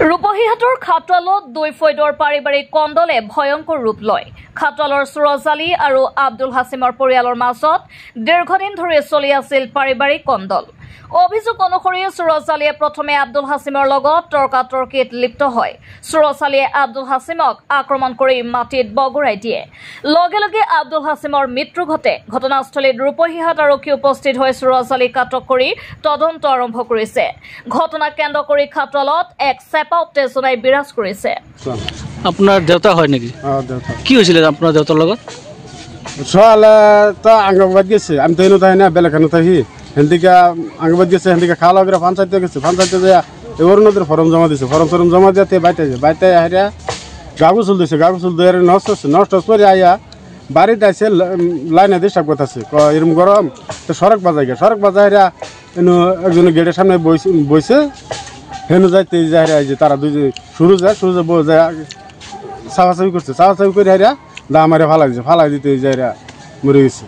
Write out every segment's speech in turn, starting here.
ৰূপহীহাটৰ খাটৱালত দুই ফৈদৰ পাৰিবাৰিক কণ্ডলে ভয়ংকৰ ৰূপ লয়। খাটৱালৰ সুৰজ আলী আৰু আব্দুল হাছিমৰ পৰিয়ালৰ মাজত দীৰ্ঘদিন ধৰি চলি আছিল পাৰিবাৰিক কণ্ডল। অভিযোগ অনুসৰি সুৰজ আলীয়ে প্ৰথমে আব্দুল হাছিমৰ লগত তৰ্কাতৰ্কিত লিপ্ত হয়। সুৰজ আলীয়ে আব্দুল হাছিমক আক্ৰমণ কৰি মাটিত বগৰাই দিয়ে। লগে লগে আব্দুল হাছিমৰ মৃত্যু ঘটে। ঘটনাস্থলীত ৰূপহীহাট আৰক্ষী উপস্থিত হৈ সুৰজ আলীক আটক কৰি তদন্ত আৰম্ভ কৰিছে। ঘটনাক কেন্দ্ৰ কৰি খাটৱালত এক চেপা উত্তেজনাই বিৰাজ কৰিছে। আপোনাৰ দেউতা হয় নেকি? কি হৈছিল আপোনাৰ দেউতাৰ লগত? আংগবাদ গেছে, আমি তো তাই না বেলেখানো থাকি হেন্দিকা আংগবাদ গেছে, হেন্দিকা খাওয়া লাগা পঞ্চায়েতে গেছে, পঞ্চায়েতে যে অরুণোদয়ের ফর্ম জমা দিছে, ফর্ম জমা দিয়ে বাইতে হারিয়া গাগুসুল দিছে, গাগুসুল দিয়ে নষ্ট করে আইয়া বাড়িতে আসে লাইনে ডিস্টার্ব করতেছে, এরকম গরম তো সড়ক বাজায় হারিয়া একজন গেটের সামনে বইছে হেনু যাইতে হারিয়া যে তারা দুই শুরু যায় চাফাচাফি করছে, চাফাচাফি করে হারিয়া দা মারে ফালাই দিতে হারিয়া মরে গেছে।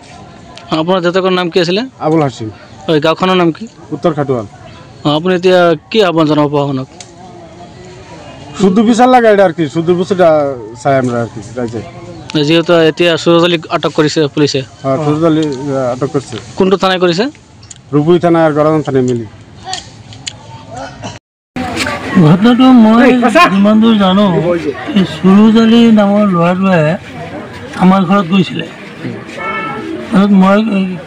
আপনার দেউতাকৰ নাম কি আছিলে? আবুল হাসিম। ওই গাঁওখনৰ নাম কি? উত্তৰ খাটুয়াল। আপুনি এতিয়া কি আহ্বান জনাব প্ৰশাসনক? শুদ্ধ বিচাৰ লাগে এটা আৰ কি, শুদ্ধ বিচাৰটা চাই আমৰা আৰ কি। যেহেতু এতিয়া সুৰজ আলীক আটক কৰিছে পুলিচে। হ্যাঁ, সুৰজ আলী আটক কৰছে। কোনটো থানায় কৰিছে? ৰূপহী থানা আৰ গড়ান থানায় মিলি। ঘটনাটো মই যিমান দূৰ জানো, সুৰজ আলী নামৰ ল'ৰাটোৱে আমাৰ ঘৰত গৈছিলে। মই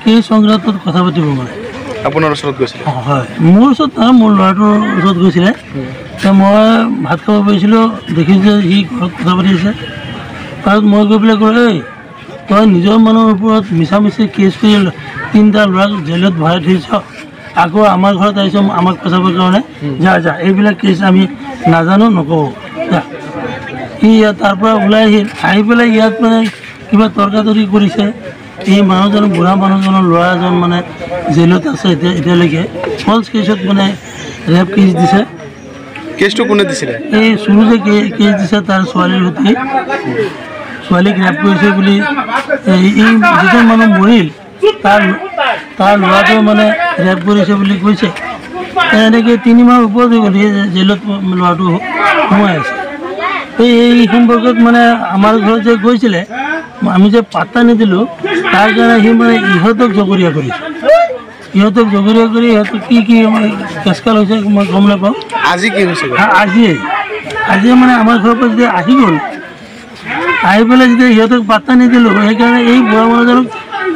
কেই সংক্ৰান্তত কথা পাতিব মানে আপোনাৰ ওচৰত গৈছিলে? হয়, মোৰ ওচৰত নহয়, মোৰ ল'ৰাটোৰ ওচৰত গৈছিলে। মই ভাত খাব পাৰিছিলোঁ, দেখিছোঁ যে সি ঘৰত কথা পাতি আছে। তাৰপিছত মই গৈ পেলাই ক'লো, এই তই নিজৰ মানুহৰ ওপৰত মিছামিছি কেছ কৰি তিনিটা ল'ৰাক জেলত ভৰাই থৈছ, আকৌ আমাৰ ঘৰত আহিছ আমাক ফচাবৰ কাৰণে। যা এইবিলাক কেছ আমি নাজানো, নকওঁ যা। সি তাৰ পৰা ওলাই আহি পেলাই ইয়াত মানে কিবা তৰ্কাতৰ্কি কৰিছে। এই মানুহজন বুঢ়া মানুহজনৰ ল'ৰা এজন মানে জেলত আছে এতিয়ালৈকে, ফল্ছ কেছত মানে ৰেপ কেছ দিছে। কেছটো কোনে দিছিলে? এই সুৰজে কেছ দিছে তাৰ ছোৱালীৰ সৈতে, ছোৱালীক ৰেপ কৰিছে বুলি। এই যিজন মানুহ মৰিল তাৰ ল'ৰাটো মানে ৰেপ কৰিছে বুলি কৈছে। এনেকৈ 3 মাহৰ ওপৰত হৈ গ'ল জেলত ল'ৰাটো সোমাই আছে। এই সম্পৰ্কত মানে আমাৰ ঘৰত যে গৈছিলে, আমি যে পাত্তা নিদিলোঁ, তাৰ কাৰণে সি মানে ইহঁতক জগৰীয়া কৰিছে। ইহঁতক জগৰীয়া কৰি ইহঁতক কি কেচকাল হৈছে মই গম নাপাওঁ। আজি কি হৈছে? আজিয়ে মানে আমাৰ ঘৰৰ পৰা যেতিয়া আহি গ'ল, আহি পেলাই যেতিয়া ইহঁতক পাত্তা নিদিলোঁ, সেইকাৰণে এই বুঢ়া মানুহজনক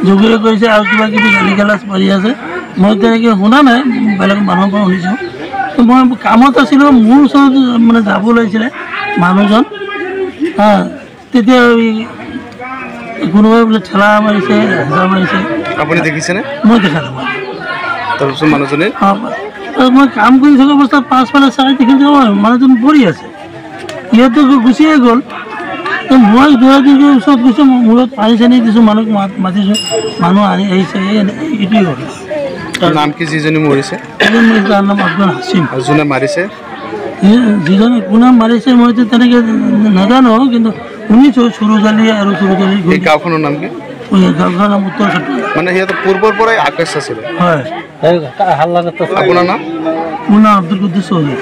জগৰীয়া কৰিছে আৰু কিবা কিবি গালি গালাজ পাৰি আছে। মই তেনেকৈ শুনা নাই, বেলেগ মানুহৰ পৰা শুনিছোঁ। মই কামত আছিলোঁ, মোৰ ওচৰত মানে যাব লাগিছিলে মানুহজন। তেতিয়া কোনোবাই বোলে ঠেলা মাৰিছে, হেঁচা মাৰিছে। আপুনি দেখিছেনে? মই দেখা নাপাওঁ। তাৰপিছত মানুহজনে মই কাম কৰি থকা অৱস্থাত পাছফালে চাই দেখি মানুহজন পৰি আছে। সিহঁতে গুচিয়ে গ'ল। মই দৌৰা-দৌৰি ওচৰত গৈছোঁ, মূৰত পানী চানি দিছোঁ, মানুহক মাতিছোঁ, মানুহ আহিছে। এইটোৱে হ'ল। তাৰ নাম কি যিজনী মৰিছে? তাৰ নাম আব্দুল হাছিম। যোনে মাৰিছে? যিজনে কোনে মাৰিছে মইতো তেনেকৈ নাজানো, কিন্তু শুনিছোঁ সুৰজ আলী আৰু সুৰজ আলী। এই গাঁওখনৰ নাম কি? গাঁওখনৰ নাম উত্তৰ খাটুৱাল। মানে সিহঁতৰ পূৰ্বৰ পৰাই আকাশ আছিলে? হয়। আপোনাৰ নাম? মোৰ নাম আব্দুল কুদ্দুছ চৌধুৰী।